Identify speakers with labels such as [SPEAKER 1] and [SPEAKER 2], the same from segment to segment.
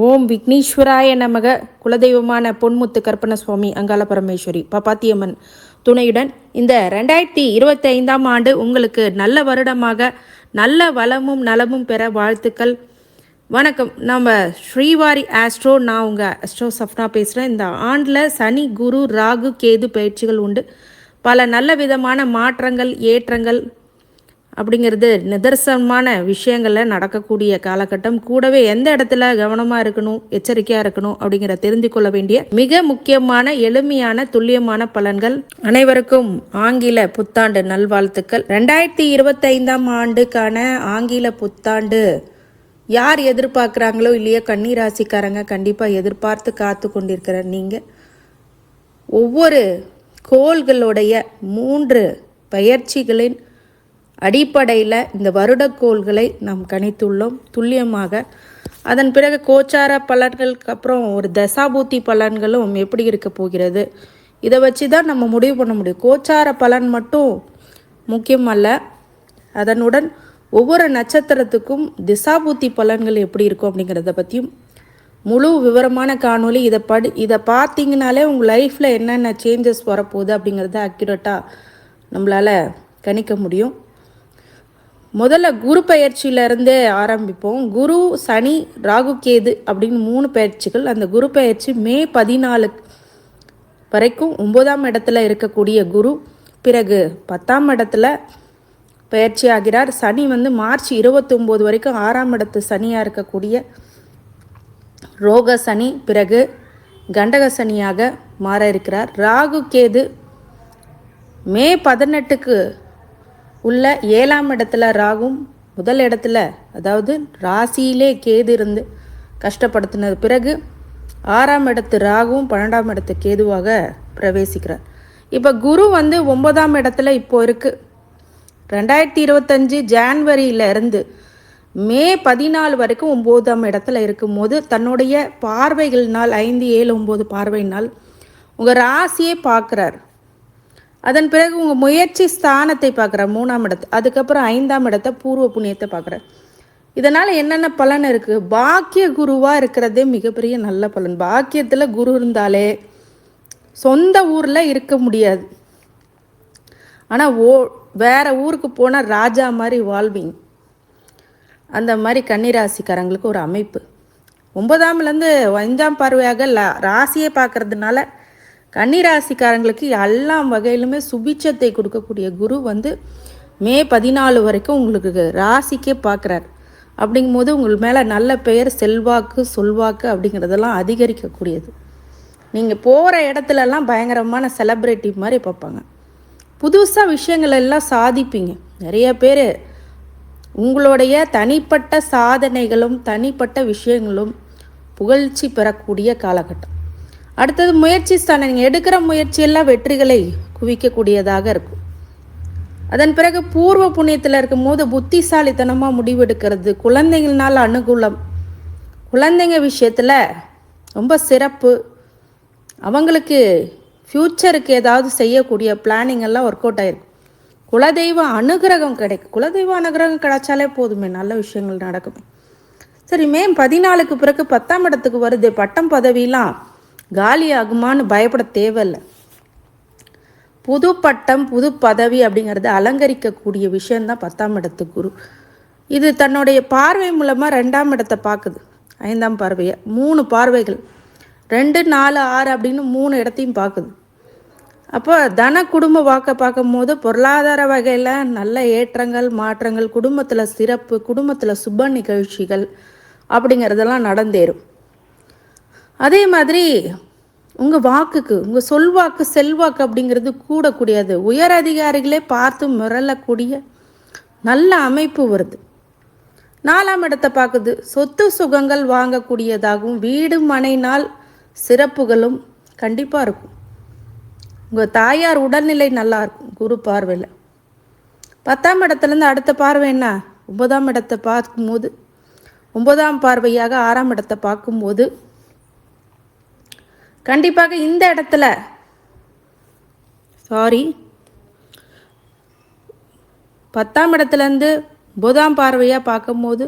[SPEAKER 1] ஓம் விக்னேஸ்வராய நமக. குலதெய்வமான பொன்முத்து கற்பன சுவாமி அங்காள பரமேஸ்வரி பாப்பாத்தியம்மன் துணையுடன் இந்த 2025ஆம் ஆண்டு உங்களுக்கு நல்ல வருடமாக நல்ல வளமும் நலமும் பெற வாழ்த்துக்கள். வணக்கம். நம்ம ஸ்ரீவாரி ஆஸ்ட்ரோ, நான் உங்கள் அஸ்ட்ரோ சஃப்னா பேசுகிறேன். இந்த ஆண்டில் சனி, குரு, ராகு, கேது பயிற்சிகள் உண்டு. பல நல்ல விதமான மாற்றங்கள், ஏற்றங்கள் அப்படிங்கிறது நிதர்சனமான விஷயங்களில் நடக்கக்கூடிய காலகட்டம். கூடவே எந்த இடத்துல கவனமாக இருக்கணும், எச்சரிக்கையாக இருக்கணும் அப்படிங்கிற தெரிந்து கொள்ள வேண்டிய மிக முக்கியமான எளிமையான துல்லியமான பலன்கள். அனைவருக்கும் ஆங்கில புத்தாண்டு நல்வாழ்த்துக்கள். 2025ஆம் ஆண்டுக்கான ஆங்கில புத்தாண்டு யார் எதிர்பார்க்குறாங்களோ இல்லையோ கன்னிராசிக்காரங்க கண்டிப்பாக எதிர்பார்த்து காத்து கொண்டிருக்கிற நீங்கள் ஒவ்வொரு கோள்களுடைய 3 பயிற்சிகளின் அடிப்படையில் இந்த வருடக்கோள்களை நாம் கணித்துள்ளோம் துல்லியமாக. அதன் பிறகு கோச்சார பலன்களுக்கு அப்புறம் ஒரு தசாபூத்தி பலன்களும் எப்படி இருக்க போகிறது, இதை வச்சு தான் நம்ம முடிவு பண்ண முடியும். கோச்சார பலன் மட்டும் முக்கியம் அல்ல, அதனுடன் ஒவ்வொரு நட்சத்திரத்துக்கும் திசாபூத்தி பலன்கள் எப்படி இருக்கும் அப்படிங்கிறத பற்றியும் முழு விவரமான காணொலி. இதை பார்த்தீங்கனாலே உங்கள் லைஃப்பில் என்னென்ன சேஞ்சஸ் வரப்போகுது அப்படிங்கிறத அக்யூரேட்டாக நம்மளால் கணிக்க முடியும். முதல்ல குரு பயிற்சியிலேருந்தே ஆரம்பிப்போம். குரு, சனி, ராகு, கேது அப்படின்னு 3 பயிற்சிகள். அந்த குரு பயிற்சி மே 14 வரைக்கும் 9ஆம் இடத்துல இருக்கக்கூடிய குரு பிறகு 10ஆம் இடத்துல பயிற்சி ஆகிறார். சனி மார்ச் 29 வரைக்கும் 6ஆம் இடத்து சனியாக இருக்கக்கூடிய ரோக சனி பிறகு கண்டக சனியாக மாற இருக்கிறார். ராகு கேது மே 18க்கு உள்ள 7ஆம் இடத்துல ராகும், முதல் இடத்துல அதாவது ராசியிலே கேது இருந்து கஷ்டப்படுத்தினது பிறகு 6ஆம் இடத்து ராகும் 12ஆம் இடத்து கேதுவாக பிரவேசிக்கிறார். இப்போ குரு 9ஆம் இடத்துல இப்போ இருக்குது. 2025 ஜான்வரியில இருந்து மே 14 வரைக்கும் 9ஆம் இடத்துல இருக்கும்போது தன்னுடைய பார்வைகள்னால் 5, 7, 9 பார்வையினால் உங்கள் ராசியை பார்க்குறார். அதன் பிறகு உங்கள் முயற்சி ஸ்தானத்தை பார்க்குறார் 3ஆம் இடத்தை. அதுக்கப்புறம் 5ஆம் இடத்தை பூர்வ புண்ணியத்தை பார்க்குறார். இதனால் என்னென்ன பலன் இருக்குது? பாக்கிய குருவாக இருக்கிறதே மிகப்பெரிய நல்ல பலன். பாக்கியத்தில் குரு இருந்தாலே சொந்த ஊரில் இருக்க முடியாது, ஆனால் வேறு ஊருக்கு போனால் ராஜா மாதிரி வாழ்வீங்க. அந்த மாதிரி கன்னிராசிக்காரங்களுக்கு ஒரு அமைப்பு. 9ஆம்லேருந்து 5ஆம் பார்வையாக ராசியை பார்க்கறதுனால கன்னிராசிக்காரங்களுக்கு எல்லா வகையிலுமே சுபிச்சத்தை கொடுக்கக்கூடிய குரு மே 14 வரைக்கும் உங்களுக்கு ராசிக்கே பார்க்குறார். அப்படிங்கும்போது உங்கள் மேலே நல்ல பெயர், செல்வாக்கு, சொல்வாக்கு அப்படிங்கிறதெல்லாம் அதிகரிக்கக்கூடியது. நீங்கள் போகிற இடத்துலலாம் பயங்கரமான செலிப்ரிட்டி மாதிரி பார்ப்பாங்க. புதுசாக விஷயங்கள் எல்லாம் சாதிப்பீங்க. நிறைய பேர் உங்களுடைய தனிப்பட்ட சாதனைகளும் தனிப்பட்ட விஷயங்களும் புகழ்ச்சி பெறக்கூடிய காலகட்டம். அடுத்தது முயற்சி ஸ்தானம். நீங்கள் எடுக்கிற முயற்சியெல்லாம் வெற்றிகளை குவிக்கக்கூடியதாக இருக்கும். அதன் பிறகு பூர்வ புண்ணியத்தில் இருக்கும்போது புத்திசாலித்தனமாக முடிவெடுக்கிறது, குழந்தைங்களால் அனுகூலம், குழந்தைங்க விஷயத்தில் ரொம்ப சிறப்பு, அவங்களுக்கு ஃப்யூச்சருக்கு ஏதாவது செய்யக்கூடிய பிளானிங் எல்லாம் ஒர்க் அவுட் ஆகிருக்கும். குலதெய்வ அனுகிரகம் கிடைக்கும். குலதெய்வ அனுகிரகம் கிடைச்சாலே போதுமே, நல்ல விஷயங்கள் நடக்குமே. சரி, மே 14க்கு பிறகு 10ஆம் இடத்துக்கு வருது. பட்டம் பதவியெலாம் காலி ஆகுமான்னு பயப்பட தேவையில்லை. புது பட்டம், புது பதவி அப்படிங்கிறது அலங்கரிக்கக்கூடிய விஷயந்தான் 10ஆம் இடத்து குரு. இது தன்னுடைய பார்வை மூலமாக 2ஆம் இடத்தை பார்க்குது. 5ஆம் பார்வையை 3 பார்வைகள் 2, 4, 6 அப்படின்னு 3 இடத்தையும் பார்க்குது. அப்போ தன குடும்ப வாக்க பார்க்கும்போது பொருளாதார வகையில் நல்ல ஏற்றங்கள், மாற்றங்கள், குடும்பத்தில் சிறப்பு, குடும்பத்தில் சுப நிகழ்ச்சிகள் அப்படிங்கிறதெல்லாம் நடந்தேறும். அதே மாதிரி உங்கள் வாக்குக்கு, உங்கள் சொல்வாக்கு, செல்வாக்கு அப்படிங்கிறது கூடக்கூடியது. உயர் அதிகாரிகளே பார்த்து மிரளக்கூடிய நல்ல அமைப்பு வருது. 4ஆம் இடத்தை பார்க்குது. சொத்து சுகங்கள் வாங்கக்கூடியதாகவும் வீடு மனைனால் சிறப்புகளும் கண்டிப்பாக இருக்கும். உங்கள் தாயார் உடல்நிலை நல்லா இருக்கும் குரு பார்வையில். 10ஆம் இடத்துலேருந்து அடுத்த பார்வை என்ன? 9ஆம் இடத்தை பார்க்கும்போது 9ஆம் பார்வையாக 6ஆம் இடத்தை பார்க்கும்போது கண்டிப்பாக இந்த இடத்துல 10ஆம் இடத்துலேருந்து 9ஆம் பார்வையாக பார்க்கும்போது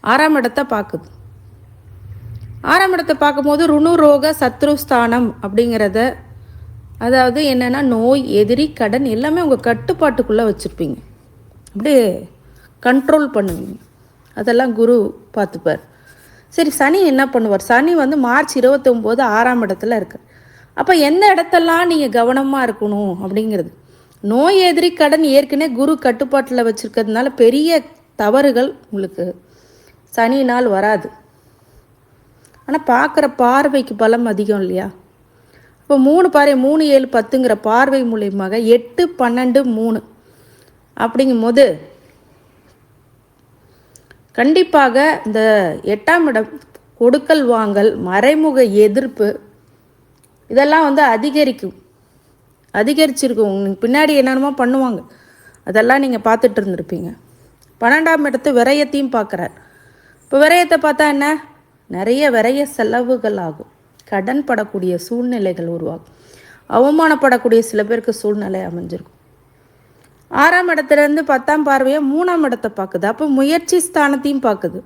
[SPEAKER 1] 6ஆம் இடத்தை பார்க்குது. 6ஆம் இடத்தை பார்க்கும்போது ருணுரோக சத்ருஸ்தானம் அப்படிங்கிறத, அதாவது என்னென்னா நோய், எதிரி, கடன் எல்லாமே உங்கள் கட்டுப்பாட்டுக்குள்ளே வச்சுருப்பீங்க. அப்படியே கண்ட்ரோல் பண்ணுவீங்க. அதெல்லாம் குரு பார்த்துப்பார். சரி, சனி என்ன பண்ணுவார்? சனி வந்து மார்ச் 29 6ஆம் இடத்துல இருக்கு. அப்போ எந்த இடத்தெல்லாம் நீங்கள் கவனமாக இருக்கணும் அப்படிங்கிறது, நோய், எதிரி, கடன் ஏற்கனவே குரு கட்டுப்பாட்டில் வச்சுருக்கிறதுனால பெரிய தவறுகள் உங்களுக்கு சனினால் வராது. ஆனால் பார்க்குற பார்வைக்கு பலம் அதிகம் இல்லையா? இப்போ 3 பாரு, 3 7 10ங்கிற பார்வை மூலியமாக 8 12 3 அப்படிங்கும் போது கண்டிப்பாக இந்த 8ஆம் இடம் கொடுக்கல் வாங்கல், மறைமுக எதிர்ப்பு இதெல்லாம் வந்து அதிகரிச்சிருக்கும். உங்களுக்கு பின்னாடி என்னென்னமோ பண்ணுவாங்க, அதெல்லாம் நீங்கள் பார்த்துட்டு இருந்திருப்பீங்க. 12ஆம் இடத்து விரயத்தையும் பார்க்குறார். இப்போ விரயத்தை பார்த்தா என்ன? நிறைய விரய செலவுகள் ஆகும், கடன் படக்கூடிய சூழ்நிலைகள் உருவாகும், அவமானப்படக்கூடிய சில பேருக்கு சூழ்நிலை அமைஞ்சிருக்கும். 6ஆம் இடத்துலேருந்து 10ஆம் பார்வையாக 3ஆம் இடத்தை பார்க்குது. அப்போ முயற்சி ஸ்தானத்தையும் பார்க்குது.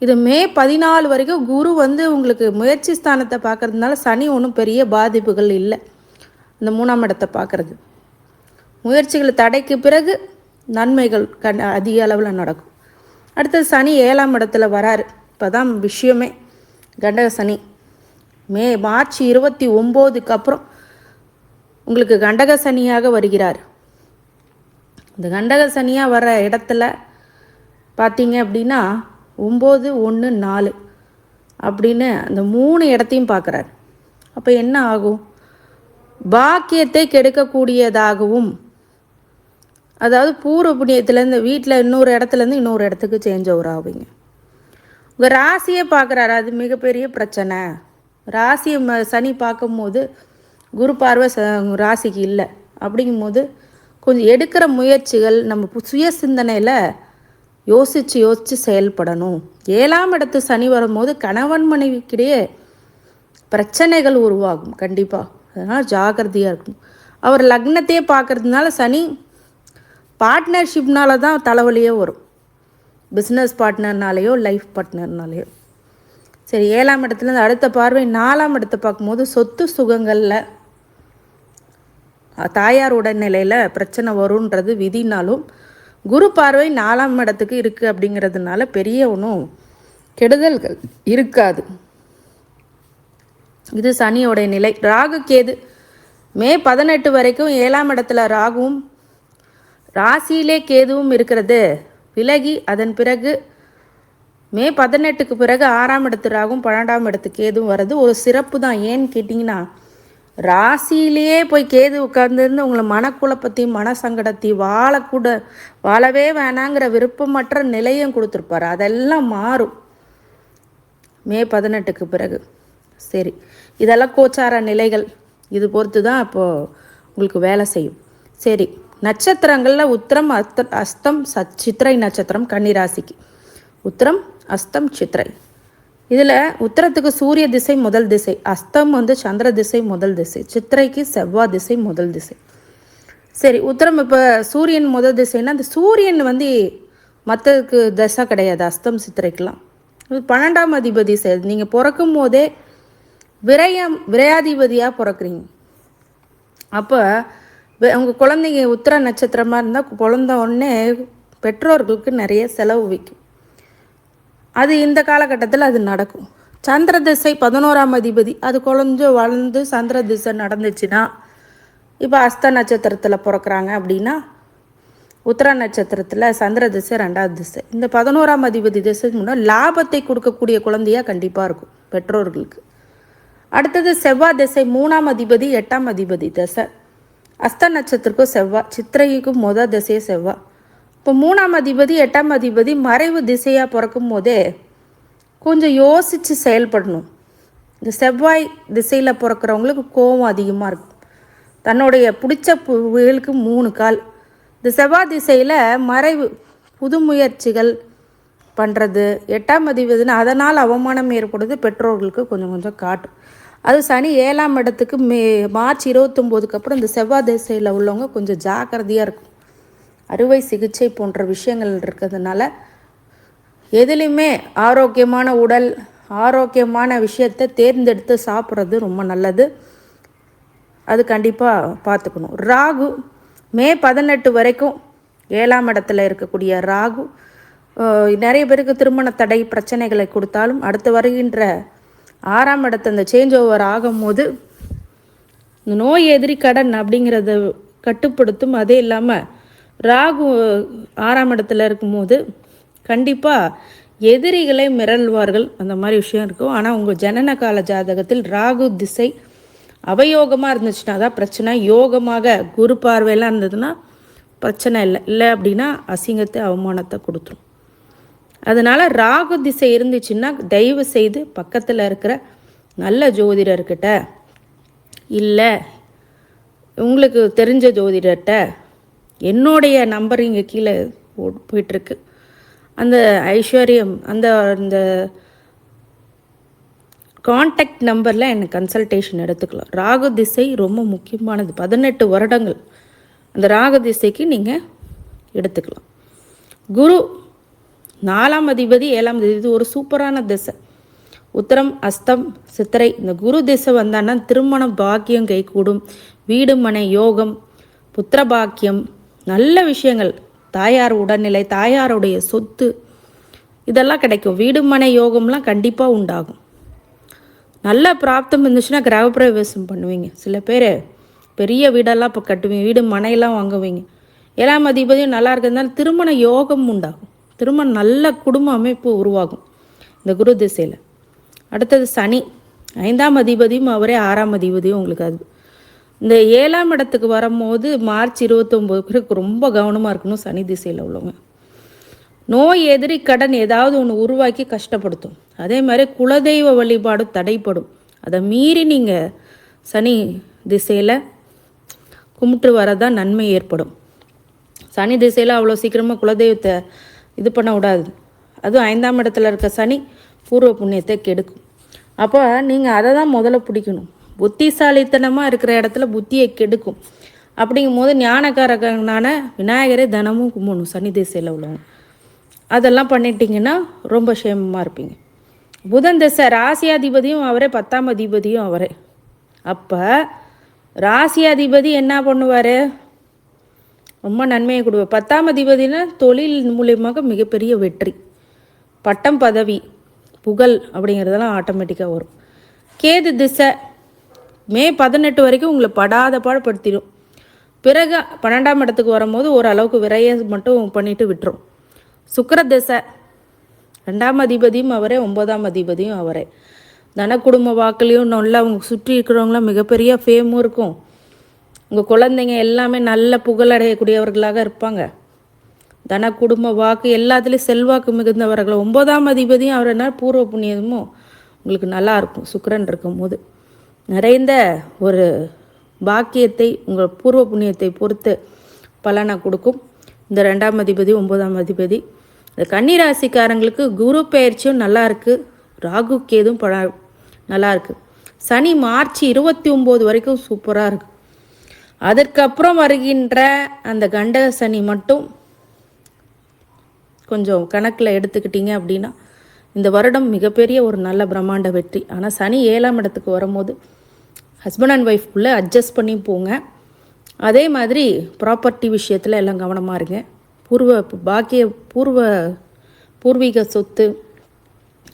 [SPEAKER 1] இது மே 14 வரைக்கும் குரு வந்து உங்களுக்கு முயற்சி ஸ்தானத்தை பார்க்கறதுனால சனி ஒன்றும் பெரிய பாதிப்புகள் இல்லை. இந்த 3ஆம் இடத்தை பார்க்குறது முயற்சிகள் தடைக்கு பிறகு நன்மைகள் அதிக அளவில் நடக்கும். அடுத்தது சனி 7ஆம் இடத்துல வராரு. இப்போ தான் விஷயமே. கண்டக சனி மார்ச் 29க்கு அப்புறம் உங்களுக்கு கண்டக சனியாக வருகிறார். இந்த கண்டக சனியாக வர இடத்துல பார்த்தீங்க அப்படின்னா 9 1 4 அப்படின்னு அந்த 3 இடத்தையும் பார்க்குறாரு. அப்போ என்ன ஆகும்? பாக்கியத்தை கெடுக்கக்கூடியதாகவும், அதாவது பூர்வ புண்ணியத்துலேருந்து வீட்டில் இன்னொரு இடத்துலேருந்து இன்னொரு இடத்துக்கு சேஞ்ச் ஓவர் ஆவீங்க. உங்கள் ராசியை பார்க்குறாரு, அது மிகப்பெரிய பிரச்சனை. ராசியை சனி பார்க்கும்போது குரு பார்வை ராசிக்கு இல்லை. அப்படிங்கும்போது கொஞ்சம் எடுக்கிற முயற்சிகள் நம்ம சுய சிந்தனையில் யோசித்து செயல்படணும். 7ஆம் இடத்து சனி வரும்போது கணவன் மனைவிக்கிடையே பிரச்சனைகள் உருவாகும் கண்டிப்பாக. அதனால் ஜாகிரதையாக இருக்கணும். அவர் லக்னத்தையே பார்க்கறதுனால சனி பார்ட்னர்ஷிப்னால தான் தலைவலியே வரும், பிஸ்னஸ் பார்ட்னர்னாலேயோ லைஃப் பார்ட்னர்னாலேயோ. சரி, 7ஆம் இடத்துலேருந்து அடுத்த பார்வை 4ஆம் இடத்தை பார்க்கும்போது சொத்து சுகங்களில் தாயார் உடல்நிலையில் பிரச்சனை வருன்றது விதினாலும் குரு பார்வை 4ஆம் இடத்துக்கு இருக்குது அப்படிங்கிறதுனால பெரிய ஒன்றும் கெடுதல்கள் இருக்காது. இது சனியோடைய நிலை. ராகு கேது மே 18 வரைக்கும் 7ஆம் இடத்துல ராகுவும் ராசியிலே கேதுவும் இருக்கிறது விலகி, அதன் பிறகு மே 18க்கு பிறகு 6ஆம் இடத்து ராகும் 12ஆம் இடத்து கேதுவும் வர்றது ஒரு சிறப்பு தான். ஏன்னு கேட்டிங்கன்னா, ராசியிலேயே போய் கேது உட்கார்ந்துருந்து உங்களை மனக்குழப்பத்தையும் மன சங்கடத்தையும் வாழவே வேணாங்கிற விருப்பமற்ற நிலையும் கொடுத்துருப்பார். அதெல்லாம் மாறும் மே 18க்கு பிறகு. சரி, இதெல்லாம் கோச்சார நிலைகள், இது பொறுத்து தான் இப்போது உங்களுக்கு வேலை செய்யும். சரி, நட்சத்திரங்களில் உத்திரம் அஸ்தம் சித்திரை நட்சத்திரம் கன்னிராசிக்கு. உத்திரம் அஸ்தம் சித்திரை. இதில் உத்திரத்துக்கு சூரிய திசை முதல் திசை, அஸ்தம் வந்து சந்திர திசை முதல் திசை, சித்திரைக்கு செவ்வாய் திசை முதல் திசை. சரி, உத்திரம் இப்போ சூரியன் முதல் திசைன்னா அந்த சூரியன் வந்து மற்றதுக்கு திசை கிடையாது. அஸ்தம் சித்திரைக்கெலாம் 12ஆம் அதிபதி சார். நீங்கள் பிறக்கும் போதே விரையாதிபதியாக பிறக்கிறீங்க. அப்போ உங்கள் குழந்தைங்க உத்திர நட்சத்திரமாக இருந்தால் குழந்த உடனே பெற்றோர்களுக்கு நிறைய செலவு வைக்கும். அது இந்த காலகட்டத்தில் அது நடக்கும். சந்திர திசை 11ஆம் அதிபதி, அது கொஞ்சம் வளர்ந்து சந்திர திசை நடந்துச்சுன்னா, இப்போ அஸ்த நட்சத்திரத்தில் பிறக்கிறாங்க அப்படின்னா உத்திர நட்சத்திரத்தில் சந்திர திசை 2வது திசை. இந்த 11ஆம் அதிபதி திசை முன்னாடி லாபத்தை கொடுக்கக்கூடிய குழந்தையாக கண்டிப்பாக இருக்கும் பெற்றோர்களுக்கு. அடுத்தது செவ்வாய் திசை 3ஆம் அதிபதி 8ஆம் அதிபதி திசை. அஸ்த நட்சத்திரக்கும் செவ்வாய், சித்திரைக்கும் முதல் திசையே செவ்வாய். இப்போ 3ஆம் அதிபதி 8ஆம் அதிபதி மறைவு திசையாக பிறக்கும் போதே கொஞ்சம் யோசித்து செயல்படணும். இந்த செவ்வாய் திசையில் பிறக்கிறவங்களுக்கு கோபம் அதிகமாக இருக்கும். தன்னுடைய பிடிச்ச புயலுக்கு 3 கால். இந்த செவ்வாய் திசையில் மறைவு புது முயற்சிகள் பண்ணுறது 8ஆம் அதிபதினு அதனால் அவமானம் ஏற்படுறது பெற்றோர்களுக்கு கொஞ்சம் கொஞ்சம் காட்டும். அது சனி 7ஆம் இடத்துக்கு மார்ச் 29க்கு அப்புறம் இந்த செவ்வாய் திசையில் உள்ளவங்க கொஞ்சம் ஜாக்கிரதையாக இருக்கும். அறுவை சிகிச்சை போன்ற விஷயங்கள் இருக்கிறதுனால எதுலேயுமே ஆரோக்கியமான உடல் ஆரோக்கியமான விஷயத்தை தேர்ந்தெடுத்து சாப்பிட்றது ரொம்ப நல்லது. அது கண்டிப்பாக பார்த்துக்கணும். ராகு மே 18 வரைக்கும் 7ஆம் இடத்துல இருக்கக்கூடிய ராகு நிறைய பேருக்கு திருமண தடை பிரச்சனைகளை கொடுத்தாலும் அடுத்து வருகின்ற 6ஆம் இடத்து அந்த சேஞ்ச் ஓவர் ஆகும்போது நோய் எதிரி கடன் அப்படிங்கிறத கட்டுப்படுத்தும். அதே இல்லாமல் ராகு 6ஆம் இடத்துல இருக்கும்போது கண்டிப்பாக எதிரிகளை மிரள்வார்கள், அந்த மாதிரி விஷயம் இருக்கும். ஆனால் உங்கள் ஜனன கால ஜாதகத்தில் ராகு திசை அவயோகமாக இருந்துச்சுன்னா தான் பிரச்சனை. யோகமாக குரு பார்வையெல்லாம் இருந்ததுன்னா பிரச்சனை இல்லை அப்படின்னா அசிங்கத்தை அவமானத்தை கொடுத்துரும். அதனால் ராகு திசை இருந்துச்சுன்னா தயவு செய்து பக்கத்தில் இருக்கிற நல்ல ஜோதிடர்கிட்ட இல்லை உங்களுக்கு தெரிஞ்ச ஜோதிடர்கிட்ட என்னுடைய நம்பர் இங்கே கீழே போயிட்டுருக்கு, அந்த ஐஸ்வர்யம் அந்த கான்டாக்ட் நம்பரில் எனக்கு கன்சல்டேஷன் எடுத்துக்கலாம். ராகு திசை ரொம்ப முக்கியமானது. 18 வருடங்கள் அந்த ராகு திசைக்கு நீங்கள் எடுத்துக்கலாம். குரு 4ஆம் அதிபதி 7ஆம் அதிபதி, இது ஒரு சூப்பரான திசை. உத்திரம் அஸ்தம் சித்திரை இந்த குரு திசை வந்தான்னா திருமண பாக்கியம் கைகூடும், வீடு மனை யோகம், புத்திர பாக்கியம், நல்ல விஷயங்கள், தாயார் உடல்நிலை, தாயாருடைய சொத்து இதெல்லாம் கிடைக்கும். வீடு மனை யோகம்லாம் கண்டிப்பாக உண்டாகும். நல்ல பிராப்தம் இருந்துச்சுன்னா கிரகப்பிரவேசம் பண்ணுவீங்க. சில பேர் பெரிய வீடெல்லாம் இப்போ கட்டுவீங்க, வீடு மனையெல்லாம் வாங்குவீங்க. 7ஆம் அதிபதியும் நல்லா இருக்கிறதுனால திருமண யோகம் உண்டாகும், திருமண நல்ல குடும்ப அமைப்பு உருவாகும் இந்த குரு திசையில். அடுத்தது சனி 5ஆம் அதிபதியும் அவரே 6ஆம் அதிபதியும் உங்களுக்கு. அது இந்த 7ஆம் இடத்துக்கு வரும்போது மார்ச் 29 ரொம்ப கவனமாக இருக்கணும். சனி திசையில் உள்ளவங்க நோய் எதிரி கடன் ஏதாவது ஒன்று உருவாக்கி கஷ்டப்படுத்தும். அதே மாதிரி குலதெய்வ வழிபாடு தடைப்படும். அதை மீறி நீங்கள் சனி திசையில் கும்பிட்டு வரதான் நன்மை ஏற்படும். சனி திசையில் அவ்வளோ சீக்கிரமாக குலதெய்வத்தை இது பண்ண விடாது. அதுவும் 5ஆம் இடத்துல இருக்க சனி பூர்வ புண்ணியத்தை கெடுக்கும். அப்போ நீங்கள் அதை தான் முதல்ல பிடிக்கணும். புத்திசாலித்தனமாக இருக்கிற இடத்துல புத்தியை கெடுக்கும். அப்படிங்கும் போது ஞானக்காரகனான விநாயகரை தினமும் கும்பிடணும் சனி திசையில் உள்ளவங்க. அதெல்லாம் பண்ணிட்டீங்கன்னா ரொம்ப சேமமாக இருப்பீங்க. புதன் திசை ராசியாதிபதியும் அவரே 10ஆம் அதிபதியும் அவரே. அப்போ ராசியாதிபதி என்ன பண்ணுவார்? ரொம்ப நன்மையை கொடுவார். 10ஆம் அதிபதினா தொழில் மூலியமாக மிகப்பெரிய வெற்றி, பட்டம் பதவி புகழ் அப்படிங்கிறதெல்லாம் ஆட்டோமேட்டிக்காக வரும். கேது திசை மே 18 வரைக்கும் உங்களை படாத பாடுபடுத்திடும். பிறகு 12ஆம் இடத்துக்கு வரும்போது ஓரளவுக்கு விரைய மட்டும் பண்ணிட்டு விட்டுரும். சுக்கிர திசை 2ஆம் அதிபதியும் அவரே 9ஆம் அதிபதியும் அவரே. தன குடும்ப வாக்குலையும் நல்லா அவங்க சுற்றி இருக்கிறவங்களாம் மிகப்பெரிய ஃபேமும் இருக்கும். உங்கள் குழந்தைங்க எல்லாமே நல்ல புகழடையக்கூடியவர்களாக இருப்பாங்க. தன குடும்ப வாக்கு எல்லாத்துலேயும் செல்வாக்கு மிகுந்தவர்கள். 9ஆம் அதிபதியும் அவர் என்ன பூர்வ புண்ணியமும் உங்களுக்கு நல்லா இருக்கும். சுக்கிரன் இருக்கும் போது நிறைந்த ஒரு பாக்கியத்தை உங்கள் பூர்வ புண்ணியத்தை பொறுத்து பலனை கொடுக்கும் இந்த 2ஆம் அதிபதி 9ஆம் அதிபதி. இந்த கன்னிராசிக்காரங்களுக்கு குரு பயிற்சியும் நல்லா இருக்குது, ராகு கேதும் நல்லா இருக்குது. சனி மார்ச் 29 வரைக்கும் சூப்பராக இருக்குது. அதற்கப்புறம் வருகின்ற அந்த கண்டக சனி மட்டும் கொஞ்சம் கணக்கில் எடுத்துக்கிட்டீங்க அப்படின்னா இந்த வருடம் மிகப்பெரிய ஒரு நல்ல பிரம்மாண்ட வெற்றி. ஆனால் சனி 7ஆம் இடத்துக்கு வரும்போது ஹஸ்பண்ட் அண்ட் ஒய்ஃப்குள்ளே அட்ஜஸ்ட் பண்ணி போங்க. அதே மாதிரி ப்ராப்பர்ட்டி விஷயத்தில் எல்லாம் கவனமாக இருங்க. பூர்வீக சொத்து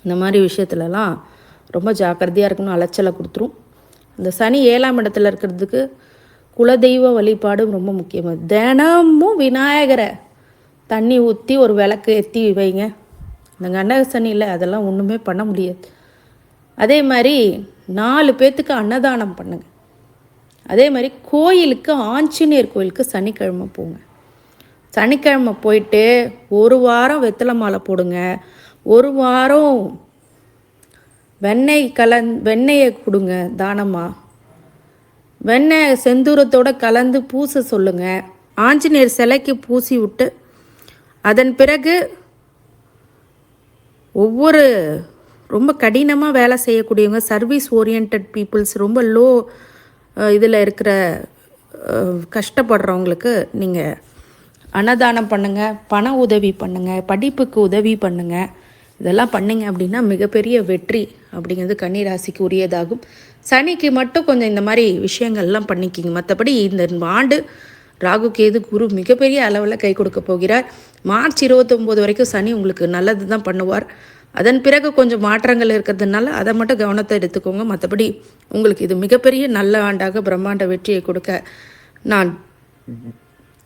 [SPEAKER 1] இந்த மாதிரி விஷயத்துலலாம் ரொம்ப ஜாக்கிரதையாக இருக்கணும், அலைச்சலை கொடுத்துரும். இந்த சனி 7ஆம் இடத்துல இருக்கிறதுக்கு குலதெய்வ வழிபாடு ரொம்ப முக்கியமாக. தினமும் விநாயகரை தண்ணி ஊற்றி ஒரு விளக்கு ஏற்றி வைங்க. இந்த கண்டக சனியில் அதெல்லாம் ஒன்றுமே பண்ண முடியாது. அதே மாதிரி 4 பேர்த்துக்கு அன்னதானம் பண்ணுங்க. அதே மாதிரி கோயிலுக்கு, ஆஞ்சநேயர் கோயிலுக்கு சனிக்கிழமை போங்க. சனிக்கிழமை போயிட்டு ஒரு வாரம் வெத்தலை மாலை போடுங்க. ஒரு வாரம் வெண்ணெயை கொடுங்க தானமாக. வெண்ணெய் செந்தூரத்தோடு கலந்து பூச சொல்லுங்கள். ஆஞ்சநேயர் சிலைக்கு பூசி விட்டு அதன் பிறகு ஒவ்வொரு ரொம்ப கடினமாக வேலை செய்யக்கூடியவங்க, சர்வீஸ் ஓரியன்ட் பீப்புள்ஸ், ரொம்ப லோ இதில் இருக்கிற கஷ்டப்படுறவங்களுக்கு நீங்கள் அன்னதானம் பண்ணுங்கள், பண உதவி பண்ணுங்கள், படிப்புக்கு உதவி பண்ணுங்கள். இதெல்லாம் பண்ணிங்க அப்படின்னா மிகப்பெரிய வெற்றி அப்படிங்கிறது கன்னி ராசிக்கு உரியதாகும். சனிக்கு மட்டும் கொஞ்சம் இந்த மாதிரி விஷயங்கள்லாம் பண்ணிக்கிங்க. மற்றபடி இந்த ஆண்டு ராகு கேது குரு மிகப்பெரிய அளவில் கை கொடுக்க போகிறார். மார்ச் 29 வரைக்கும் சனி உங்களுக்கு நல்லது தான் பண்ணுவார். அதன் பிறகு கொஞ்சம் மாற்றங்கள் இருக்கிறதுனால அதை மட்டும் கவனத்தை எடுத்துக்கோங்க. மற்றபடி உங்களுக்கு இது மிகப்பெரிய நல்ல ஆண்டாக பிரம்மாண்ட வெற்றியை கொடுக்க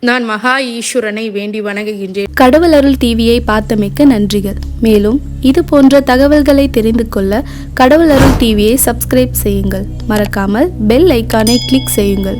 [SPEAKER 1] நான் மகா ஈஸ்வரனை வேண்டி வணங்குகின்றேன்.
[SPEAKER 2] கடவுள் அருள் டிவியை பார்த்தமைக்க நன்றிகள். மேலும் இது போன்ற தகவல்களை தெரிந்து கொள்ள கடவுள் அருள் டிவியை சப்ஸ்கிரைப் செய்யுங்கள். மறக்காமல் பெல் ஐக்கானை கிளிக் செய்யுங்கள்.